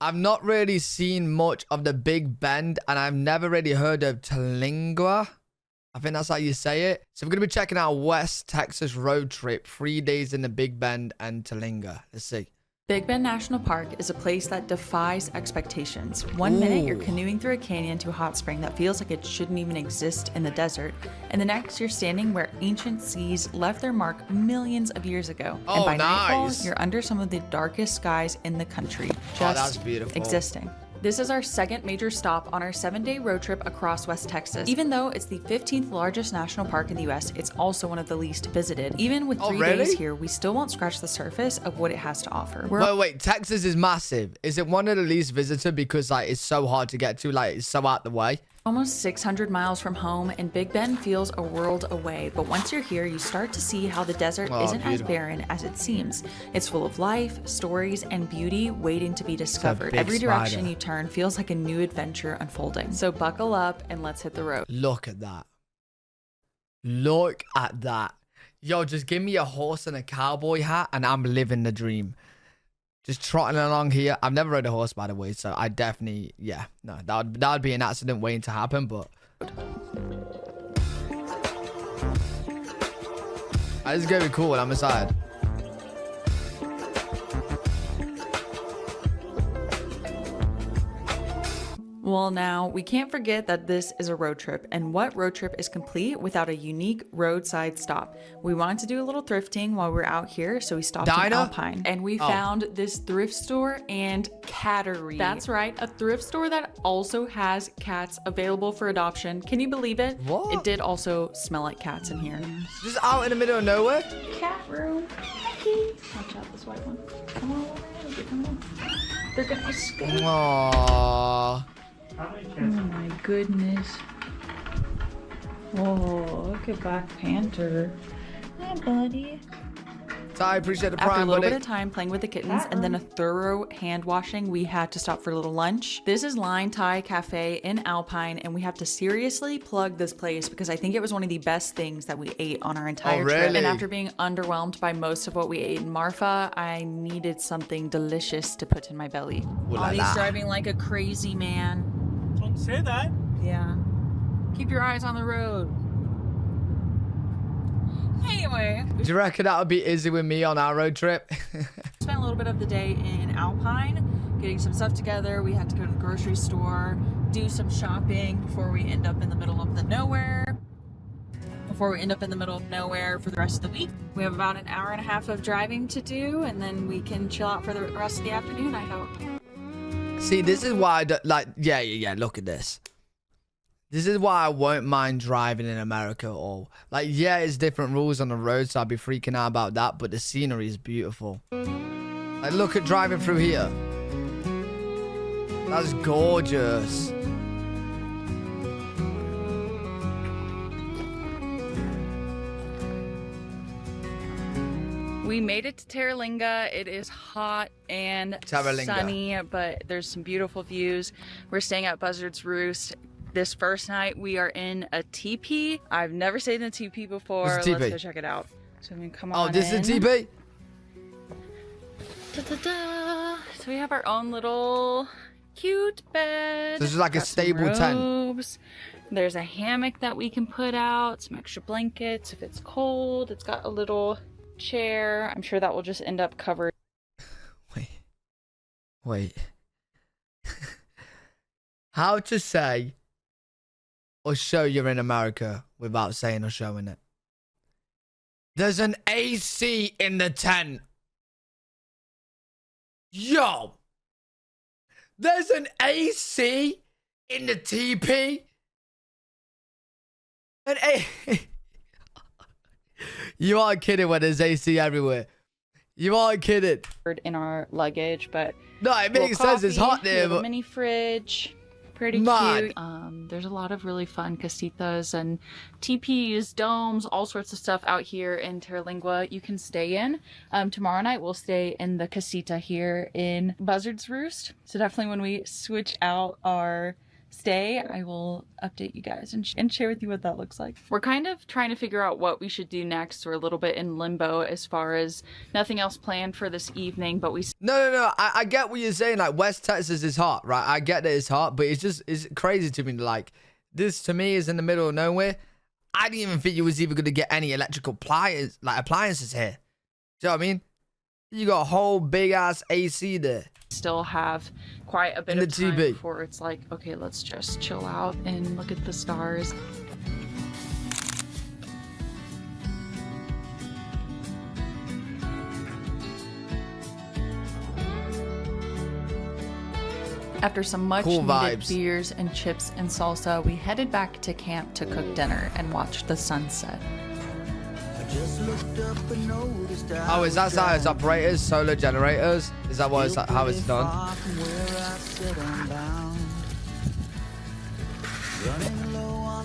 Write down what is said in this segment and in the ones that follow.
I've not really seen much of the Big Bend, and I've never really heard of Terlingua. I think that's how you say it. So we're going to be checking out West Texas road trip, 3 days in the Big Bend and Terlingua. Let's see. Big Bend National Park is a place that defies expectations. One minute you're canoeing through a canyon to a hot spring that feels like it shouldn't even exist in the desert, and the next you're standing where ancient seas left their mark millions of years ago. And by nightfall, you're under some of the darkest skies in the country, just that's beautiful. existing. This is our second major stop on our 7-day road trip across West Texas. Even though it's the 15th largest national park in the US, it's also one of the least visited. Even with 3 days here, we still won't scratch the surface of what it has to offer. Wait, Texas is massive. Is it one of the least visited because like it's so hard to get to, like it's so out the way? Almost 600 miles from home, and Big Bend feels a world away. But once you're here, you start to see how the desert isn't as barren as it seems. It's full of life, stories, and beauty waiting to be discovered. Every direction you turn feels like a new adventure unfolding. So buckle up and let's hit the road. Look at that. Look at that. Yo, just give me a horse and a cowboy hat and I'm living the dream. Just trotting along here. I've never rode a horse, by the way, so I definitely, yeah, no, that would be an accident waiting to happen, but this is gonna be cool. I'm excited. Well, now, we can't forget that this is a road trip, and what road trip is complete without a unique roadside stop? We wanted to do a little thrifting while we were out here, so we stopped in Alpine, and we found this thrift store and cattery. That's right, a thrift store that also has cats available for adoption. Can you believe it? What? It did also smell like cats in here. Just out in the middle of nowhere? Cat room. Watch out, this white one. Come on. They're gonna escape. Aww. Oh my goodness. Oh, look at Black Panther. Hi, buddy. So I appreciate the prime, After a little bit of time playing with the kittens and then a thorough hand washing, we had to stop for a little lunch. This is Line Thai Cafe in Alpine, and we have to seriously plug this place because I think it was one of the best things that we ate on our entire trip. And after being underwhelmed by most of what we ate in Marfa, I needed something delicious to put in my belly. Audie's driving like a crazy man. Don't say that. Yeah. Keep your eyes on the road. Anyway. Do you reckon that would be easy with me on our road trip? Spent a little bit of the day in Alpine, getting some stuff together. We had to go to the grocery store, do some shopping before we end up in the middle of nowhere for the rest of the week. We have about an hour and a half of driving to do, and then we can chill out for the rest of the afternoon, I hope. See, this is why I don't, like, yeah, look at this. This is why I won't mind driving in America at all. Like, yeah, it's different rules on the road, so I'd be freaking out about that, but the scenery is beautiful. Like, look at driving through here. That's gorgeous. We made it to Terlingua. It is hot and sunny, but there's some beautiful views. We're staying at Buzzard's Roost. This first night, we are in a teepee. I've never stayed in a teepee before. Let's go check it out. So I'm gonna come on in. Oh, this is a teepee? Da-da-da. So we have our own little cute bed. So this is like a stable tent. There's a hammock that we can put out, some extra blankets if it's cold. It's got a little chair. I'm sure that will just end up covered. Wait. How to say or show you're in America without saying or showing it? There's an AC in the tent. Yo! There's an AC in the teepee? You aren't kidding when there's AC everywhere. You aren't kidding. In our luggage, but no, it makes sense. It's hot there. But mini fridge, pretty cute. There's a lot of really fun casitas and teepees, domes, all sorts of stuff out here in Terlingua you can stay in. Tomorrow night we'll stay in the casita here in Buzzard's Roost. So definitely when we switch out our stay, I will update you guys and share with you what that looks like. We're kind of trying to figure out what we should do next. We're a little bit in limbo as far as nothing else planned for this evening, but we... No. I get what you're saying. Like, West Texas is hot, right? I get that it's hot, but it's crazy to me. Like, this to me is in the middle of nowhere. I didn't even think you was even going to get any electrical appliances here. Do you know what I mean? You got a whole big ass AC there. Still have quite a bit In of the time Teepee. before it's like, okay, let's just chill out and look at the stars. After some much Cool needed vibes. beers and chips and salsa, we headed back to camp to cook dinner and watch the sunset. Oh, is that how it's operated? Solar generators? Is that what how it's done?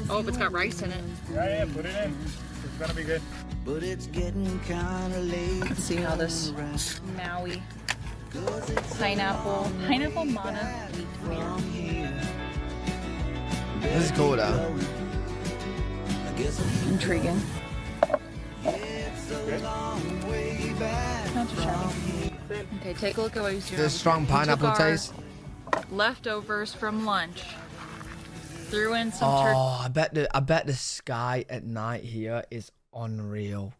Oh, but it's got rice in it. Yeah, put it in. It's gonna be good. But it's getting kinda late. Let's see how this Maui pineapple mana wheat beer. This is cool though. Intriguing. Not too shabby. Okay, take a look at what he's doing. There's strong He took pineapple our taste. Leftovers from lunch. Threw in some Oh, I bet the sky at night here is unreal.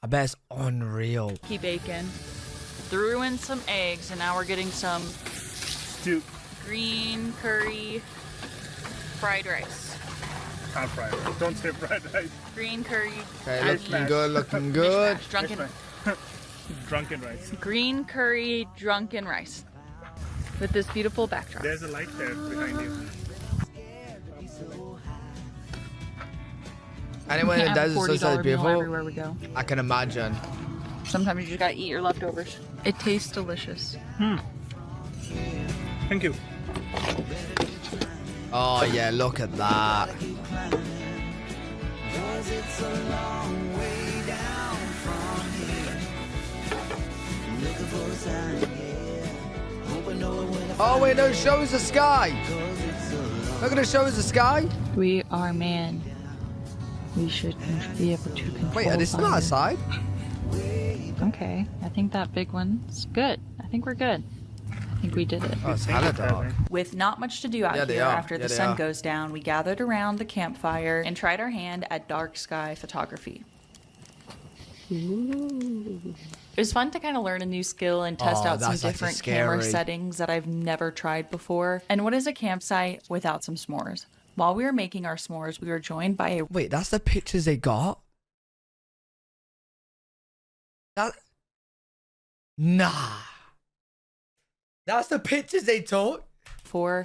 I bet it's unreal. turkey bacon. Threw in some eggs, and now we're getting some Stew. green curry fried rice. Not fried. Don't say fried rice. Green curry. Okay, onions, looking good, looking good. mishmash, drunken, Drunken rice. green curry drunken rice with this beautiful backdrop. There's a light there behind you. Anyone in the Can't have a desert so $40 meal beautiful. everywhere we go. I can imagine. Sometimes you just gotta eat your leftovers. It tastes delicious. Thank you. Oh yeah, look at that. Oh wait, no, show us the sky. Not gonna show us the sky. We are man. We should be able to control Wait, are they still fire. outside? Okay, I think that big one's good. I think we're good. I think we did it. Oh, it's hella dark. With not much to do out Yeah, they here are. after Yeah, the they sun are. goes down, we gathered around the campfire and tried our hand at dark sky photography. It was fun to kind of learn a new skill and test Oh, out some that's actually different camera scary. settings that I've never tried before. And what is a campsite without some s'mores? While we were making our s'mores, we were joined by a Wait, that's the pictures they got? That... Nah. That's the pictures they took?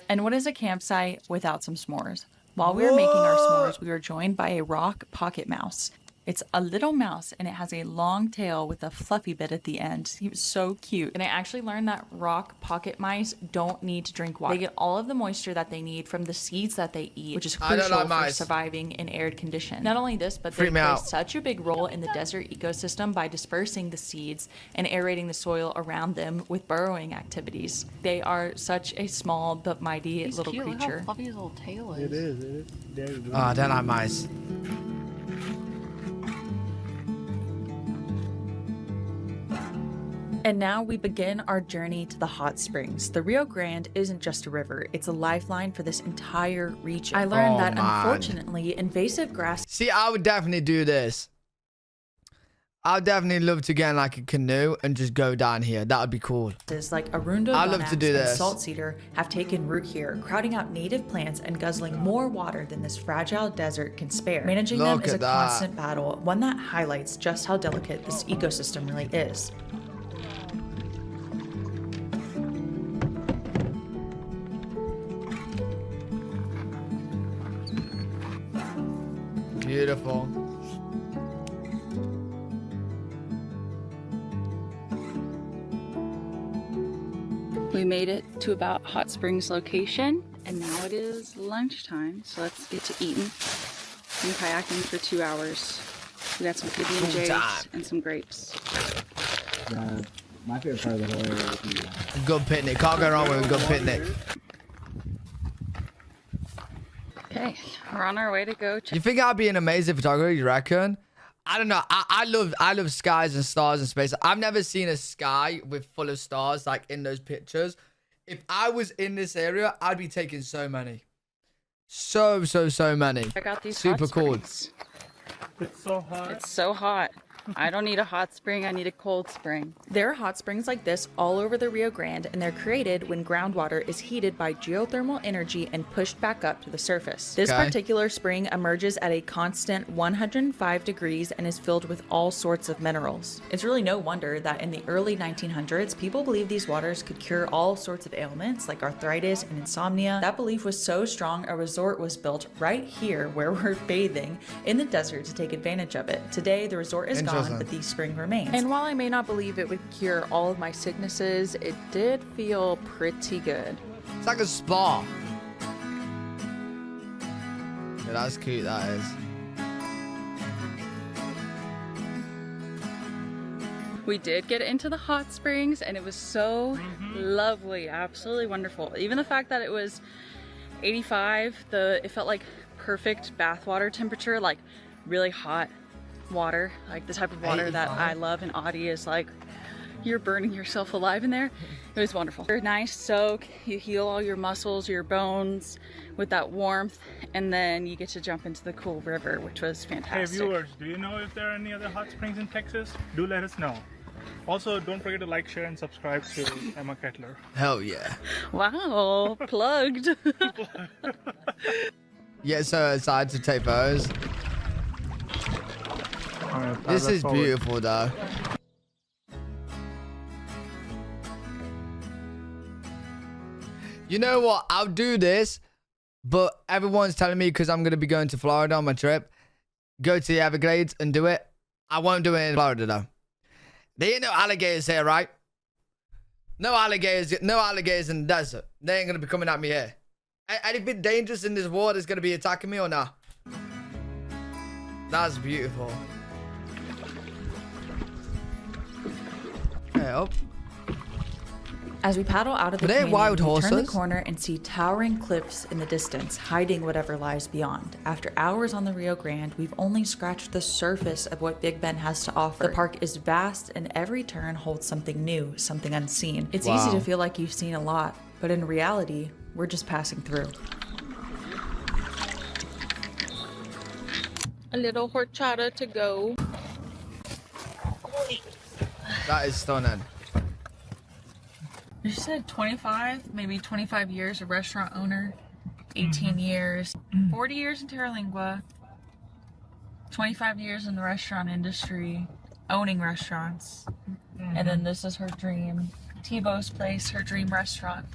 And what is a campsite without some s'mores? While we were making our s'mores, we were joined by a rock pocket mouse. It's a little mouse and it has a long tail with a fluffy bit at the end. He was so cute. And I actually learned that rock pocket mice don't need to drink water. They get all of the moisture that they need from the seeds that they eat, which is I don't crucial like for mice. surviving in arid conditions. Not only this, but they Freak me play out. such a big role in the desert ecosystem by dispersing the seeds and aerating the soil around them with burrowing activities. They are such a small but mighty little creature. Look how fluffy his little tail is. It is. There you go. Oh, I don't like mice. And now we begin our journey to the hot springs. The Rio Grande isn't just a river, it's a lifeline for this entire region. I learned Oh, that man. unfortunately, invasive grass See, I would definitely do this. I would definitely love to get in like a canoe and just go down here. That would be cool. like arundo, I'd love to do and this. salt cedar have taken root here, crowding out native plants and guzzling more water than this fragile desert can spare. Managing them Look is a at that. constant battle, one that highlights just how delicate this ecosystem really is. Beautiful. We made it to about Hot Springs location, and now it is lunchtime, so let's get to eating. Been kayaking for 2 hours. We got some PB&Js time. and some grapes. My favorite part of the whole area is the Good picnic. Can't go wrong with a good picnic. Okay, we're on our way to go check. You think I'd be an amazing photographer? You reckon? I don't know. I love skies and stars and space. I've never seen a sky with full of stars like in those pictures. If I was in this area, I'd be taking so many. So many. Check out these super hot cool. springs. It's so hot. It's so hot. I don't need a hot spring, I need a cold spring. There are hot springs like this all over the Rio Grande, and they're created when groundwater is heated by geothermal energy and pushed back up to the surface. This Okay. particular spring emerges at a constant 105 degrees and is filled with all sorts of minerals. It's really no wonder that in the early 1900s, people believed these waters could cure all sorts of ailments like arthritis and insomnia. That belief was so strong, a resort was built right here where we're bathing in the desert to take advantage of it. Today, the resort is gone, but the spring remains. And while I may not believe it would cure all of my sicknesses, it did feel pretty good. It's like a spa. Yeah, that's cute, that is. We did get into the hot springs and it was so lovely, absolutely wonderful. Even the fact that it was 85, it felt like perfect bathwater temperature, like really hot water, like the type of water that I love, and Audie is like, you're burning yourself alive in there. It was wonderful. A nice soak, you heal all your muscles, your bones with that warmth, and then you get to jump into the cool river, which was Hey fantastic. viewers, do you know if there are any other hot springs in Texas? Do let us know. Also, don't forget to like, share, and subscribe to Emma Kettler. Hell yeah. Wow, plugged. Yeah, so excited to take photos. This is beautiful though. You know what? I'll do this, but everyone's telling me because I'm going to be going to Florida on my trip, go to the Everglades and do it. I won't do it in Florida though. There ain't no alligators here, right? No alligators in the desert. They ain't going to be coming at me here. Anything dangerous in this water is going to be attacking me or not? That's beautiful. Okay, up. As we paddle out of the Are they canyon, wild we turn the horses? corner and see towering cliffs in the distance, hiding whatever lies beyond. After hours on the Rio Grande, we've only scratched the surface of what Big Bend has to offer. The park is vast, and every turn holds something new, something unseen. It's easy to feel like you've seen a lot, but in reality, we're just passing through. A little horchata to go. That is stunning. You said 25, maybe 25 years a restaurant owner, 18 years, 40 years in Terlingua, 25 years in the restaurant industry, owning restaurants. And then this is her dream. Tebow's Place, her dream restaurant.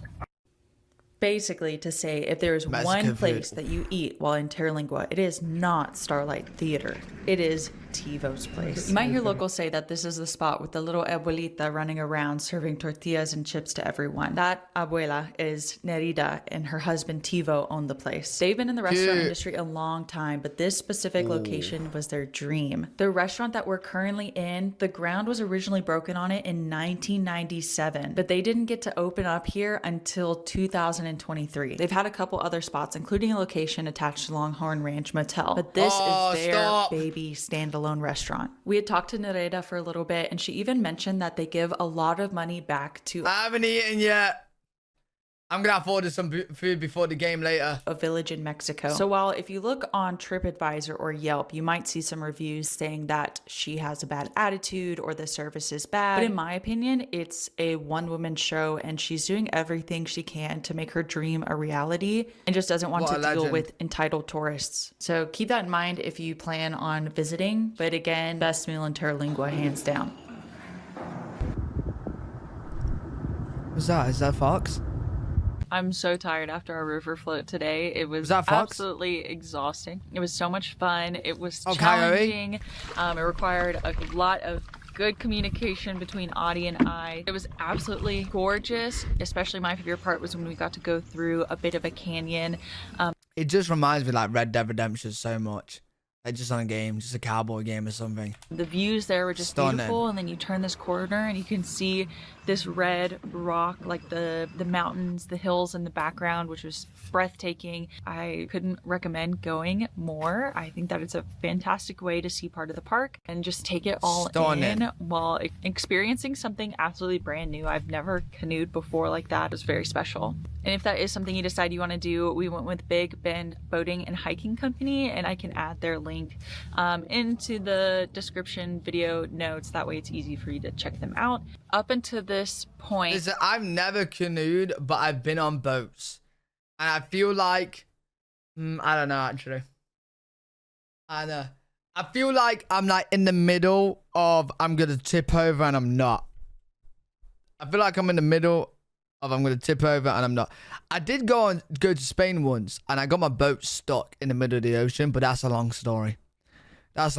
Basically, to say if there is Mexican one place food. that you eat while in Terlingua, it is not Starlight Theater. It is Tebow's Place. You might hear locals say that this is the spot with the little abuelita running around serving tortillas and chips to everyone. That abuela is Nerida, and her husband Tevo own the place. They've been in the restaurant Cute. industry a long time, but this specific location was their dream. The restaurant that we're currently in, the ground was originally broken on it in 1997, but they didn't get to open up here until 2023. They've had a couple other spots, including a location attached to Longhorn Ranch Motel, but this is their baby standalone restaurant. We had talked to Nereda for a little bit, and she even mentioned that they give a lot of money back to I haven't eaten yet. I'm gonna have to order some food before the game later. a village in Mexico. So while if you look on TripAdvisor or Yelp, you might see some reviews saying that she has a bad attitude or the service is bad. But in my opinion, it's a one-woman show, and she's doing everything she can to make her dream a reality and just doesn't want What to a deal legend. with entitled tourists. So keep that in mind if you plan on visiting. But again, best meal in Terlingua, hands down. What's that? Is that Fox? I'm so tired after our river float today. It was that Fox? absolutely exhausting. It was so much fun. It was Oh, challenging. It required a lot of good communication between Audie and I. It was absolutely gorgeous. Especially my favorite part was when we got to go through a bit of a canyon. It just reminds me like Red Dead Redemption so much. Like just on a game, just a cowboy game or something. The views there were just Stunning. beautiful, and then you turn this corner and you can see this red rock, like the mountains, the hills in the background, which was breathtaking. I couldn't recommend going more. I think that it's a fantastic way to see part of the park and just take it all Stunning. in while experiencing something absolutely brand new. I've never canoed before like that. It was very special. And if that is something you decide you want to do, we went with Big Bend Boating and Hiking Company, and I can add their link into the description video notes. That way it's easy for you to check them out. Up until this point, Listen, I've never canoed, but I've been on boats. And I feel like, I don't know actually. I feel like I'm like in the middle of I'm going to tip over and I'm not. I feel like I'm in the middle of I'm going to tip over and I'm not. I did go to Spain once and I got my boat stuck in the middle of the ocean, but that's a long story. That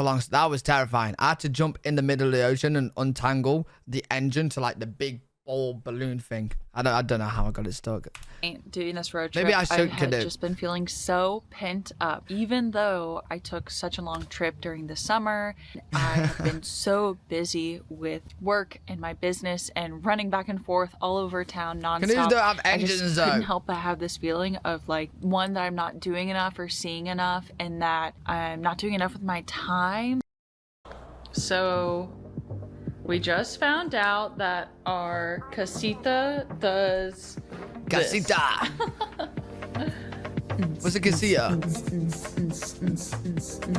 was terrifying. I had to jump in the middle of the ocean and untangle the engine to like the big ball balloon thing. I don't know how I got it stuck. doing this road trip, Maybe I should had canoe. just been feeling so pent up. Even though I took such a long trip during the summer, I've been so busy with work and my business and running back and forth all over town nonstop. Canoes don't have I just engines, couldn't though. help but have this feeling of like, one, that I'm not doing enough or seeing enough, and that I'm not doing enough with my time. So we just found out that our casita does this. Casita. What's a casita?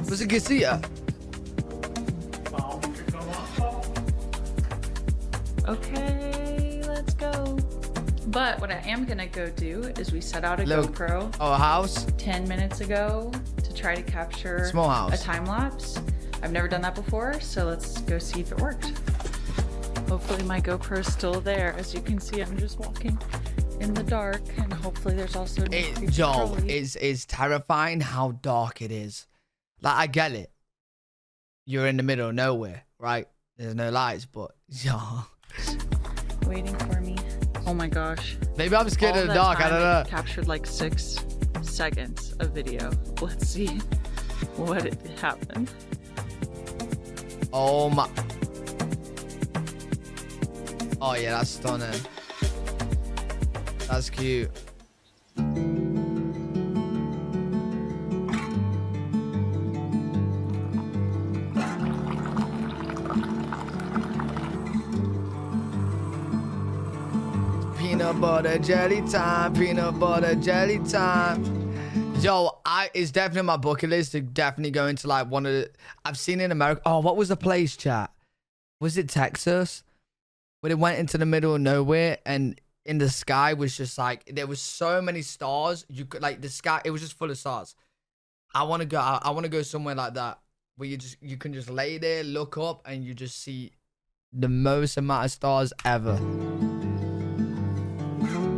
What's a casita? Okay, let's go. But what I am gonna go do is we set out a Look. GoPro Oh, a house? 10 minutes ago to try to capture Small house. a time lapse. I've never done that before, so let's go see if it worked. Hopefully my GoPro's still there. As you can see, I'm just walking in the dark, and hopefully there's also no creepy Joel, crawlies. it's terrifying how dark it is. Like, I get it. You're in the middle of nowhere, right? There's no lights, but yo. Waiting for me. Oh my gosh. Maybe I'm scared All of the that dark. I time, don't it know. captured like 6 seconds of video. Let's see what happened. Oh my. Oh yeah, that's stunning. That's cute. Peanut butter jelly time, peanut butter jelly time. Yo, it's definitely on my bucket list to definitely go into like one of the, I've seen in America. Oh, what was the place, chat? Was it Texas? Where it went into the middle of nowhere and in the sky was just like, there was so many stars. You could like the sky, it was just full of stars. I want to go somewhere like that where you can just lay there, look up, and you just see the most amount of stars ever.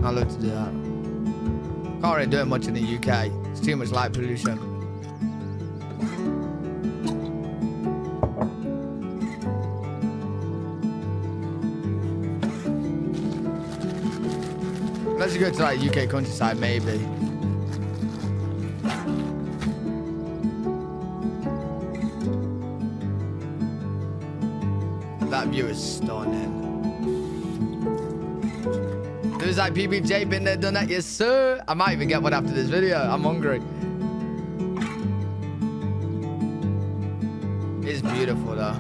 I'd love to do that. Can't really do it much in the UK. It's too much light pollution. Let's go to like UK countryside, maybe. That view is stunning. There's like PBJ, been there, done that, yes sir. I might even get one after this video. I'm hungry. It's beautiful though.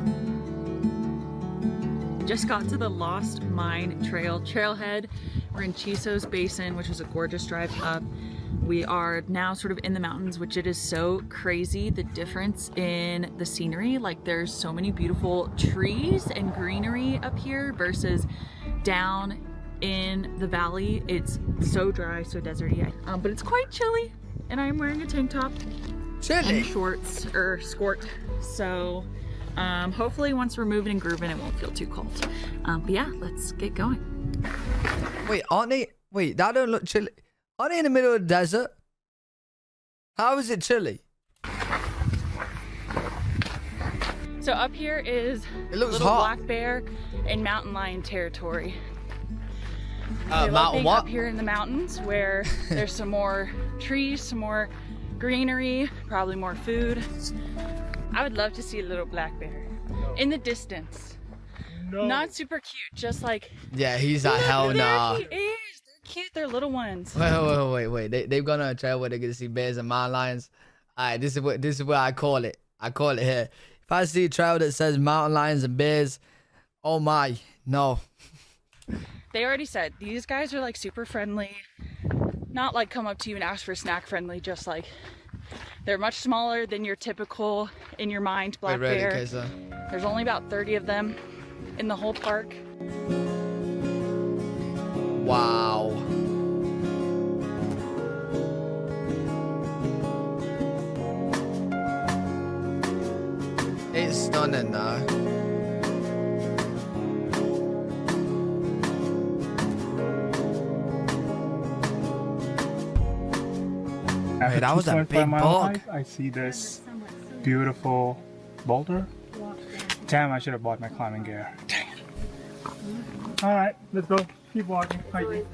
Just got to the Lost Mine trailhead. We're in Chiso's Basin, which was a gorgeous drive up. We are now sort of in the mountains, which it is so crazy, the difference in the scenery. Like there's so many beautiful trees and greenery up here versus down in the valley. It's so dry, so deserty, but it's quite chilly, and I'm wearing a tank top Chilly. and shorts or skirt. So hopefully once we're moving and grooving, it won't feel too cold. But yeah, let's get going. Wait, aren't they? Wait, that don't look chilly. Are they in the middle of the desert? How is it chilly? So up here is It looks little hot. black bear and mountain lion territory. I love Mountain being what? up here in the mountains where there's some more trees, some more greenery, probably more food. I would love to see a little black bear in the distance. No. Not super cute, just like. Yeah, he's like, hell nah. There he is. They're cute. They're little ones. Wait. They've gone on a trail where they're gonna see bears and mountain lions. Alright, this is what I call it. I call it here. If I see a trail that says mountain lions and bears, oh my, no. They already said these guys are like super friendly. Not like come up to you and ask for a snack friendly, just like they're much smaller than your typical, in your mind, black bear. There's only about 30 of them in the whole park. Wow. It's stunning though. Hey, that was a big bug. I see this beautiful boulder. Damn, I should have bought my climbing gear. Dang it. Alright, let's go. Keep walking. Hiking.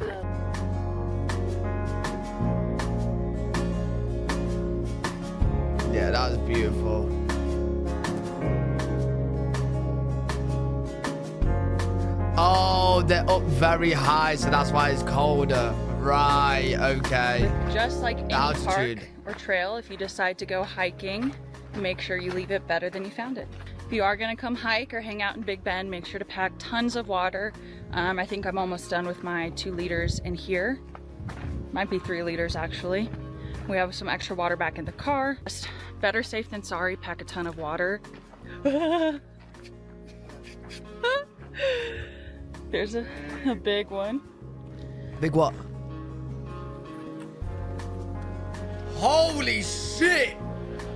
Yeah, that was beautiful. Oh, they're up very high, so that's why it's colder. Right, okay. Just like any Altitude. park or trail, if you decide to go hiking, make sure you leave it better than you found it. If you are gonna come hike or hang out in Big Bend, make sure to pack tons of water. I think I'm almost done with my 2 liters in here. Might be 3 liters actually. We have some extra water back in the car. Just better safe than sorry, pack a ton of water. There's a big one. Big what? Holy shit!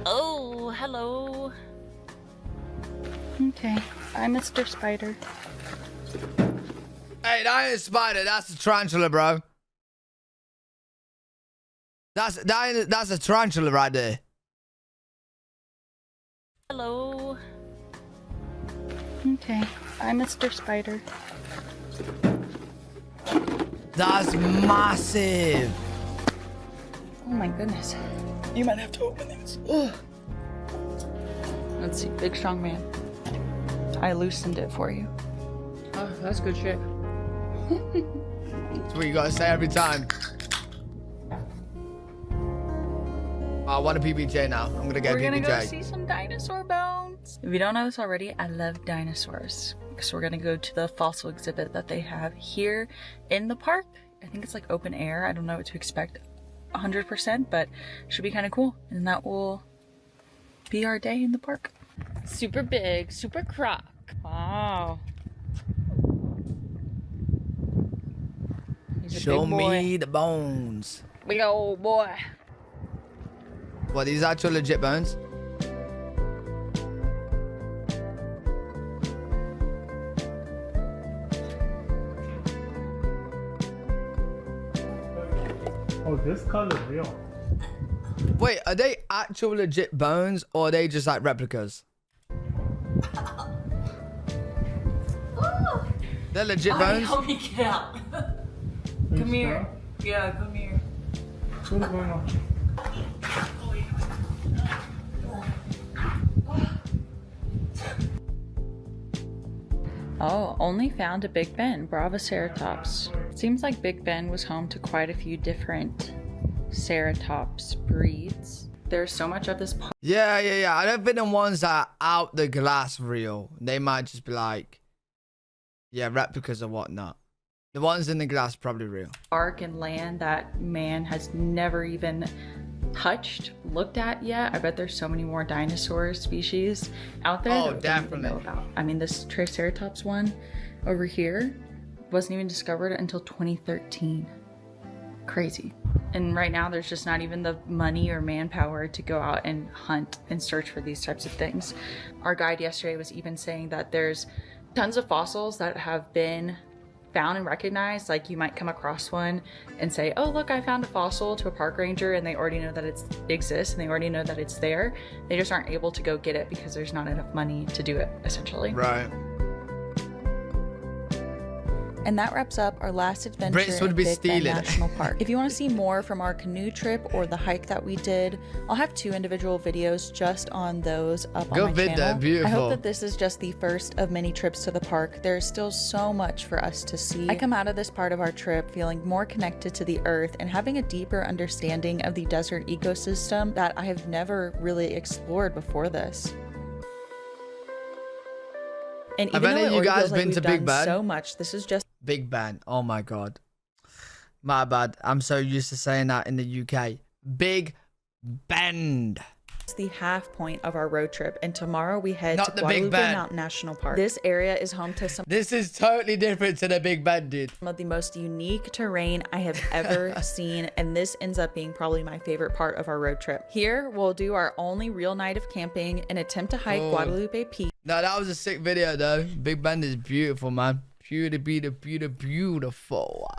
Oh, hello. Okay, bye, Mr. Spider. Hey, that ain't a spider, that's a tarantula, bro. That's a tarantula right there. Hello. Okay, bye, Mr. Spider. That's massive. Oh my goodness. You might have to open this. Ugh. Let's see, big strong man. I loosened it for you. Oh, that's good shit. That's what you gotta say every time. I want a PBJ now. I'm gonna get a PBJ. We're gonna go see some dinosaur bones. If you don't know this already, I love dinosaurs. So we're gonna go to the fossil exhibit that they have here in the park. I think it's like open air. I don't know what to expect 100%, but it should be kind of cool. And that will be our day in the park. Super big, super croc. Wow. He's a Show big boy. me the bones. Big old boy. What, these actual legit bones? Oh, this color is real. Wait, are they actual legit bones or are they just like replicas? They're legit bones? Help me get out. Come here. Yeah, come here. What's going on? Oh, only found at Big Bend, Bravoceratops. Seems like Big Bend was home to quite a few different ceratops breeds. There's so much of this park. Yeah. I don't think the ones that are out the glass real. They might just be like, yeah, replicas or whatnot. The ones in the glass probably real. Park and land that man has never even touched, looked at yet. I bet there's so many more dinosaur species out there Oh, that we don't even know definitely. about. I mean, this Triceratops one over here wasn't even discovered until 2013. Crazy. And right now there's just not even the money or manpower to go out and hunt and search for these types of things. Our guide yesterday was even saying that there's tons of fossils that have been found and recognized. Like you might come across one and say, oh look, I found a fossil, to a park ranger, and they already know that it exists and they already know that it's there. They just aren't able to go get it because there's not enough money to do it, essentially. Right. And that wraps up our last adventure Brits would at be Big Bend stealing. National Park. If you want to see more from our canoe trip or the hike that we did, I'll have 2 individual videos just on those up on my vid, channel. I beautiful. hope that this is just the first of many trips to the park. There's still so much for us to see. I come out of this part of our trip feeling more connected to the earth and having a deeper understanding of the desert ecosystem that I have never really explored before this. And even Have any though of it you already guys feels like been we've to Big done Ben? so much, this is just Big Ben. Oh my god. My bad. I'm so used to saying that in the UK. Big Bend. the half point of our road trip, and tomorrow we head Not to the Big Guadalupe Ben. Mountain National Park. This area is home to some This is totally different to the Big Ben, dude. of the most unique terrain I have ever seen, and this ends up being probably my favorite part of our road trip. Here, we'll do our only real night of camping and attempt to hike Guadalupe Peak. No, that was a sick video, though. Big Ben is beautiful, man. Beautiful.